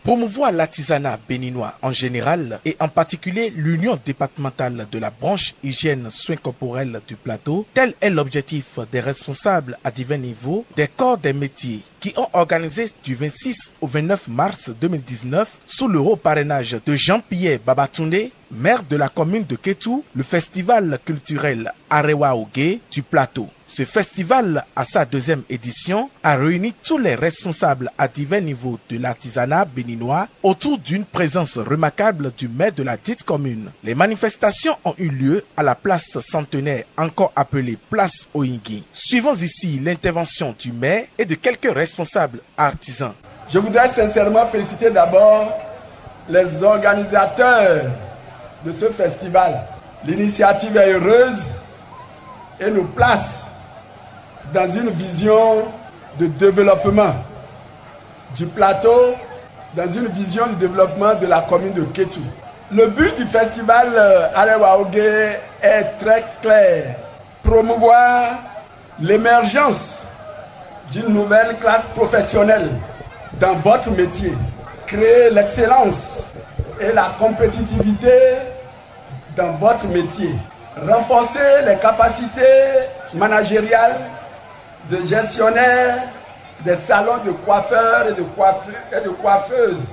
Promouvoir l'artisanat béninois en général et en particulier l'union départementale de la branche hygiène soins corporels du plateau, tel est l'objectif des responsables à divers niveaux des corps des métiers qui ont organisé du 26 au 29 mars 2019 sous le haut parrainage de Jean-Pierre Babatunde, maire de la commune de Kétou, le festival culturel Arewa Ogué du plateau. Ce festival, à sa deuxième édition, a réuni tous les responsables à divers niveaux de l'artisanat béninois autour d'une présence remarquable du maire de la dite commune. Les manifestations ont eu lieu à la place centenaire, encore appelée place Oingui. Suivons ici l'intervention du maire et de quelques responsables artisans. Je voudrais sincèrement féliciter d'abord les organisateurs de ce festival. L'initiative est heureuse et nous place dans une vision de développement du plateau, dans une vision du développement de la commune de Kétou. Le but du festival Arewa Ogué est très clair: promouvoir l'émergence d'une nouvelle classe professionnelle dans votre métier, créer l'excellence et la compétitivité dans votre métier, renforcer les capacités managériales de gestionnaires des salons de coiffeurs et de coiffeuses,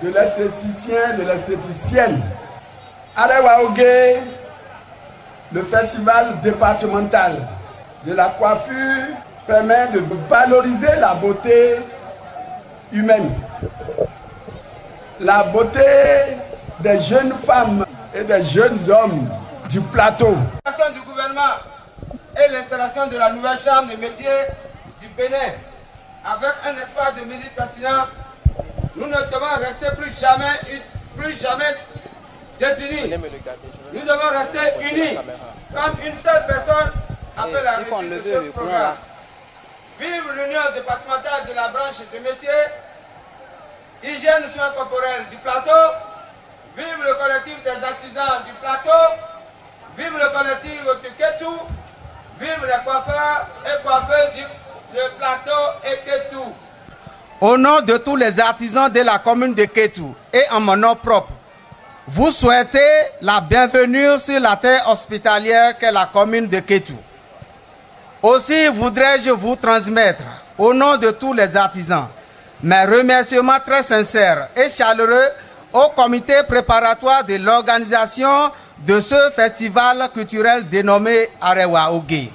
de l'esthéticien, de l'esthéticienne. Arewa Ogué, le festival départemental de la coiffure, permet de valoriser la beauté humaine, la beauté des jeunes femmes et des jeunes hommes du plateau. Du gouvernement et l'installation de la nouvelle chambre de métiers du Bénin avec un espace de musique pertinent, nous ne devons rester plus jamais désunis. Nous devons rester unis comme une seule personne après la réussite de ce programme. Vive l'union départementale de la branche de métiers hygiène soins corporels du plateau. Vive le collectif des artisans du plateau. Vive le collectif de Kétou. Vive les coiffeurs et coiffeuses du plateau et Kétou. Au nom de tous les artisans de la commune de Kétou et en mon nom propre, vous souhaitez la bienvenue sur la terre hospitalière qu'est la commune de Kétou. Aussi voudrais-je vous transmettre, au nom de tous les artisans, mes remerciements très sincères et chaleureux au comité préparatoire de l'organisation de ce festival culturel dénommé Arewa Ogué,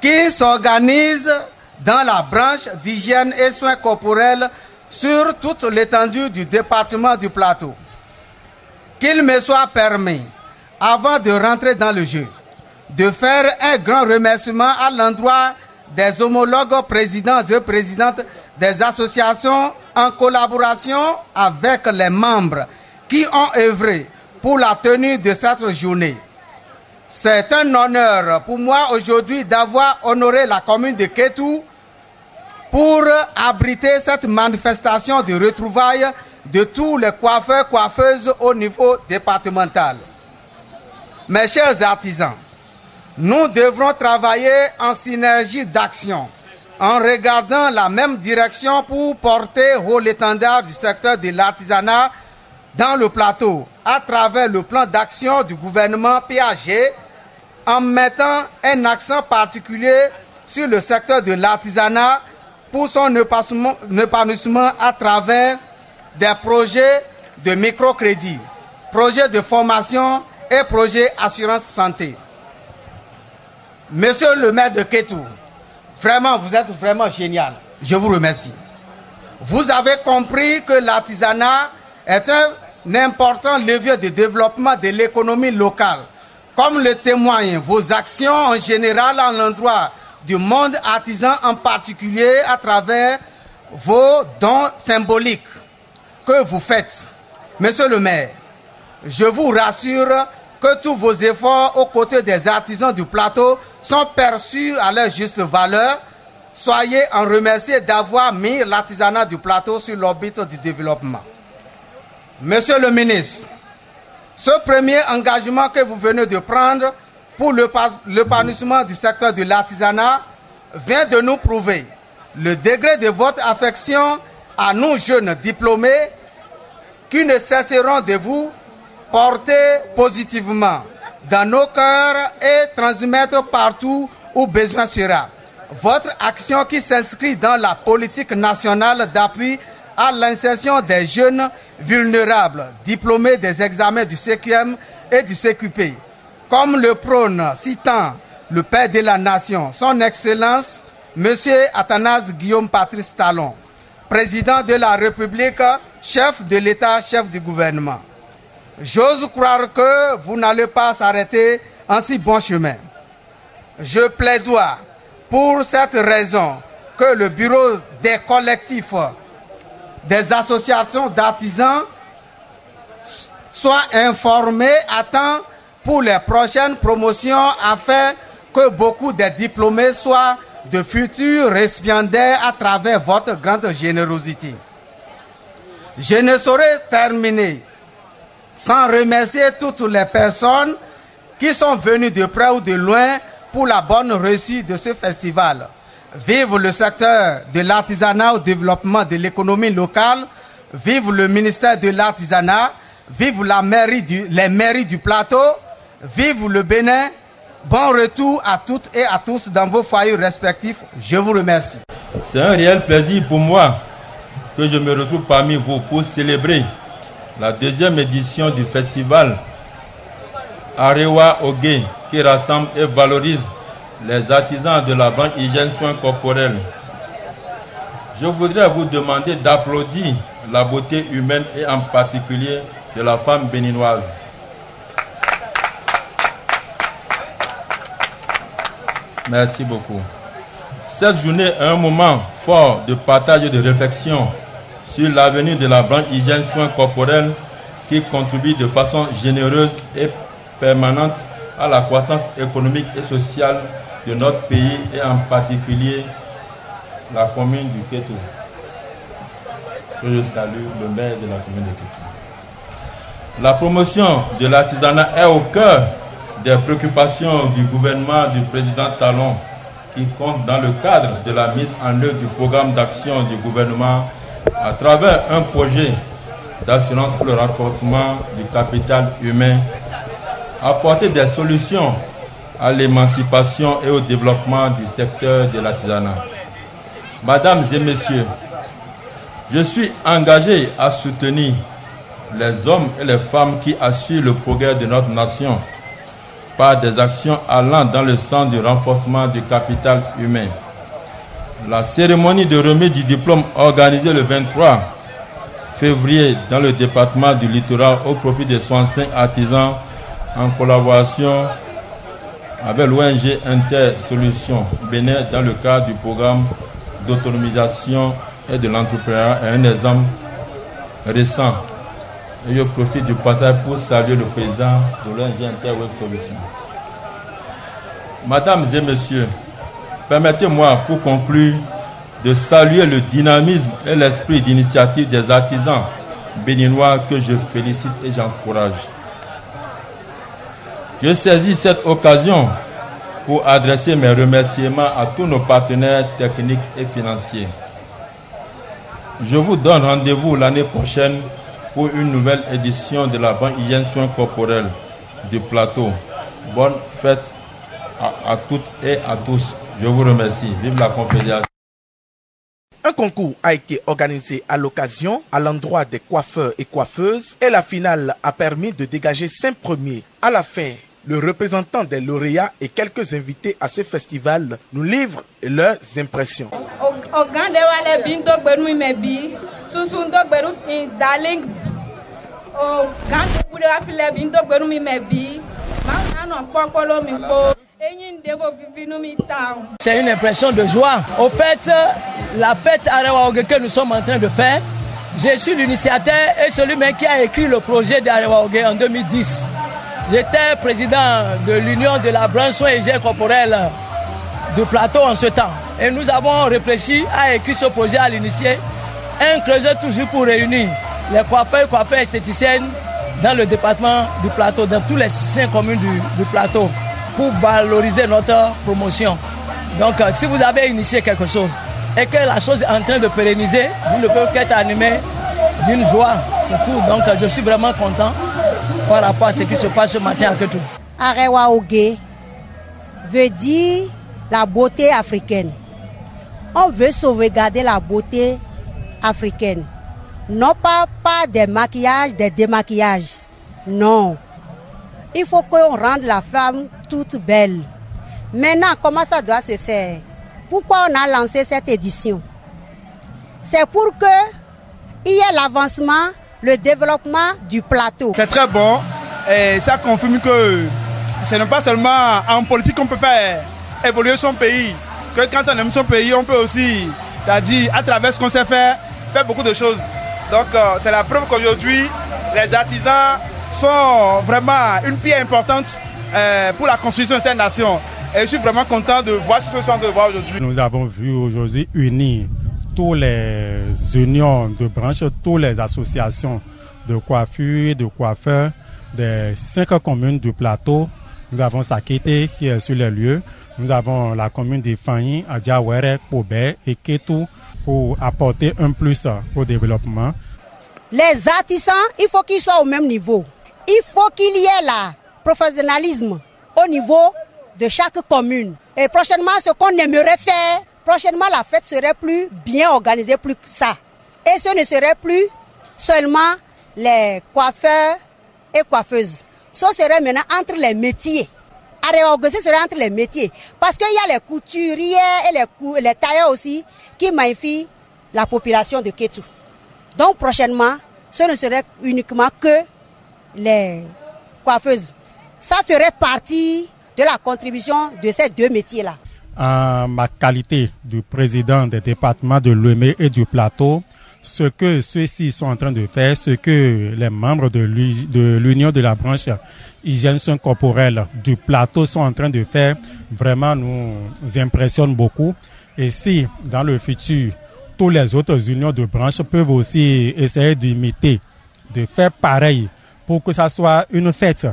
qui s'organise dans la branche d'hygiène et soins corporels sur toute l'étendue du département du plateau. Qu'il me soit permis, avant de rentrer dans le jeu, de faire un grand remerciement à l'endroit des homologues présidents et présidentes des associations en collaboration avec les membres qui ont œuvré pour la tenue de cette journée. C'est un honneur pour moi aujourd'hui d'avoir honoré la commune de Kétou pour abriter cette manifestation de retrouvailles de tous les coiffeurs, coiffeuses au niveau départemental. Mes chers artisans, nous devrons travailler en synergie d'action, en regardant la même direction pour porter haut l'étendard du secteur de l'artisanat dans le plateau, à travers le plan d'action du gouvernement PAG, en mettant un accent particulier sur le secteur de l'artisanat pour son épanouissement à travers des projets de microcrédit, projets de formation et projets assurance santé. Monsieur le maire de Kétou, vraiment, vous êtes vraiment génial. Je vous remercie. Vous avez compris que l'artisanat est un important levier de développement de l'économie locale, comme le témoignent vos actions en général à l'endroit du monde artisan en particulier à travers vos dons symboliques que vous faites. Monsieur le maire, je vous rassure que tous vos efforts aux côtés des artisans du plateau sont perçus à leur juste valeur. Soyez en remerciés d'avoir mis l'artisanat du plateau sur l'orbite du développement. Monsieur le ministre, ce premier engagement que vous venez de prendre pour l'épanouissement du secteur de l'artisanat vient de nous prouver le degré de votre affection à nous jeunes diplômés qui ne cesseront de vous porter positivement dans nos cœurs et transmettre partout où besoin sera. Votre action qui s'inscrit dans la politique nationale d'appui à l'insertion des jeunes vulnérables diplômés des examens du CQM et du CQP, comme le prône citant le père de la nation, son Excellence, Monsieur Athanase Guillaume Patrice Talon, président de la République, chef de l'État, chef du gouvernement. J'ose croire que vous n'allez pas s'arrêter en si bon chemin. Je plaidoie pour cette raison que le bureau des collectifs, des associations d'artisans soit informé à temps pour les prochaines promotions afin que beaucoup de diplômés soient de futurs récipiendaires à travers votre grande générosité. Je ne saurais terminer sans remercier toutes les personnes qui sont venues de près ou de loin pour la bonne réussite de ce festival. Vive le secteur de l'artisanat au développement de l'économie locale, vive le ministère de l'artisanat, vive les mairies du plateau, vive le Bénin. Bon retour à toutes et à tous dans vos foyers respectifs. Je vous remercie. C'est un réel plaisir pour moi que je me retrouve parmi vous pour célébrer la deuxième édition du festival Arewa Oge qui rassemble et valorise les artisans de la branche hygiène soins corporels. Je voudrais vous demander d'applaudir la beauté humaine et en particulier de la femme béninoise. Merci beaucoup. Cette journée est un moment fort de partage et de réflexion sur l'avenir de la branche hygiène soins corporels qui contribue de façon généreuse et permanente à la croissance économique et sociale de notre pays et en particulier la commune du Kétou. Je salue le maire de la commune de Kétou. La promotion de l'artisanat est au cœur des préoccupations du gouvernement du président Talon qui compte dans le cadre de la mise en œuvre du programme d'action du gouvernement à travers un projet d'assurance pour le renforcement du capital humain, apporter des solutions à l'émancipation et au développement du secteur de l'artisanat. Mesdames et messieurs, je suis engagé à soutenir les hommes et les femmes qui assurent le progrès de notre nation par des actions allant dans le sens du renforcement du capital humain. La cérémonie de remise du diplôme organisée le 23 février dans le département du Littoral au profit des 65 artisans en collaboration avec l'ONG Intersolutions Bénin dans le cadre du programme d'autonomisation et de l'entrepreneuriat est un exemple récent. Et je profite du passage pour saluer le président de l'ONG Intersolutions. Mesdames et messieurs, permettez-moi pour conclure de saluer le dynamisme et l'esprit d'initiative des artisans béninois que je félicite et j'encourage. Je saisis cette occasion pour adresser mes remerciements à tous nos partenaires techniques et financiers. Je vous donne rendez-vous l'année prochaine pour une nouvelle édition de la branche hygiène soins corporels du plateau. Bonne fête à toutes et à tous. Je vous remercie. Vive la Confédération. Un concours a été organisé à l'occasion à l'endroit des coiffeurs et coiffeuses et la finale a permis de dégager 5 premiers. À la fin, le représentant des lauréats et quelques invités à ce festival nous livrent leurs impressions. C'est une impression de joie. Au fait, la fête Arewa Oge que nous sommes en train de faire, je suis l'initiateur et celui qui a écrit le projet d'Arewa Oge en 2010. J'étais président de l'union de la branche soins et hygiène corporelle du plateau en ce temps. Et nous avons réfléchi à écrire ce projet, à l'initier, un creuset toujours pour réunir les coiffeurs esthéticiennes dans le département du plateau, dans toutes les 5 communes du plateau, pour valoriser notre promotion. Donc, si vous avez initié quelque chose, et que la chose est en train de pérenniser, vous ne pouvez qu'être animé d'une joie, c'est tout. Donc je suis vraiment content par rapport à ce qui se passe ce matin à Kétou. Arewa Ogué veut dire la beauté africaine. On veut sauvegarder la beauté africaine. Non pas des maquillages, des démaquillages. Non. Il faut qu'on rende la femme toute belle. Maintenant, comment ça doit se faire? Pourquoi on a lancé cette édition? C'est pour qu'il y ait l'avancement, le développement du plateau. C'est très bon et ça confirme que ce n'est pas seulement en politique qu'on peut faire évoluer son pays. Que quand on aime son pays, on peut aussi, c'est-à-dire à travers ce qu'on sait faire beaucoup de choses. Donc c'est la preuve qu'aujourd'hui, les artisans sont vraiment une pierre importante pour la construction de cette nation. Et je suis vraiment content de voir ce que je suis en train de voir aujourd'hui. Nous avons vu aujourd'hui unir toutes les unions de branches, toutes les associations de coiffure, de coiffeurs des 5 communes du plateau. Nous avons Sakete qui est sur les lieux. Nous avons la commune de Fanyi, Adjawere, Pobé et Kétou pour apporter un plus au développement. Les artisans, il faut qu'ils soient au même niveau. Il faut qu'il y ait le professionnalisme au niveau de chaque commune. Et prochainement, ce qu'on aimerait faire, prochainement la fête serait plus bien organisée, plus que ça. Et ce ne serait plus seulement les coiffeurs et coiffeuses. Ce serait maintenant entre les métiers. Arewa Ogué, ce serait entre les métiers. Parce qu'il y a les couturiers et les tailleurs aussi qui magnifient la population de Kétou. Donc prochainement, ce ne serait uniquement que les coiffeuses. Ça ferait partie de la contribution de ces 2 métiers-là. En ma qualité de président des départements de Lomé et du Plateau, ce que ceux-ci sont en train de faire, ce que les membres de l'Union de la branche hygiène soins corporels du Plateau sont en train de faire, vraiment nous impressionne beaucoup. Et si dans le futur, toutes les autres unions de branches peuvent aussi essayer d'imiter, de faire pareil pour que ça soit une fête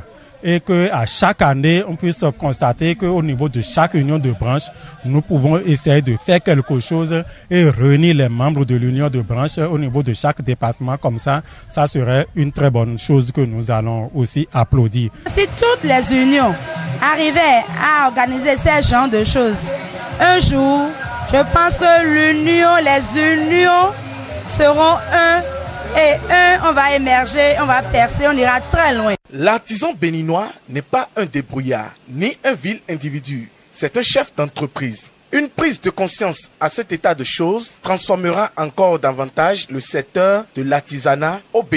et qu'à chaque année, on puisse constater qu'au niveau de chaque union de branche, nous pouvons essayer de faire quelque chose et réunir les membres de l'union de branche au niveau de chaque département. Comme ça serait une très bonne chose que nous allons aussi applaudir. Si toutes les unions arrivaient à organiser ces genres de choses, un jour, je pense que les unions seront on va émerger, on va percer, on ira très loin. L'artisan béninois n'est pas un débrouillard, ni un vil individu. C'est un chef d'entreprise. Une prise de conscience à cet état de choses transformera encore davantage le secteur de l'artisanat au Bénin.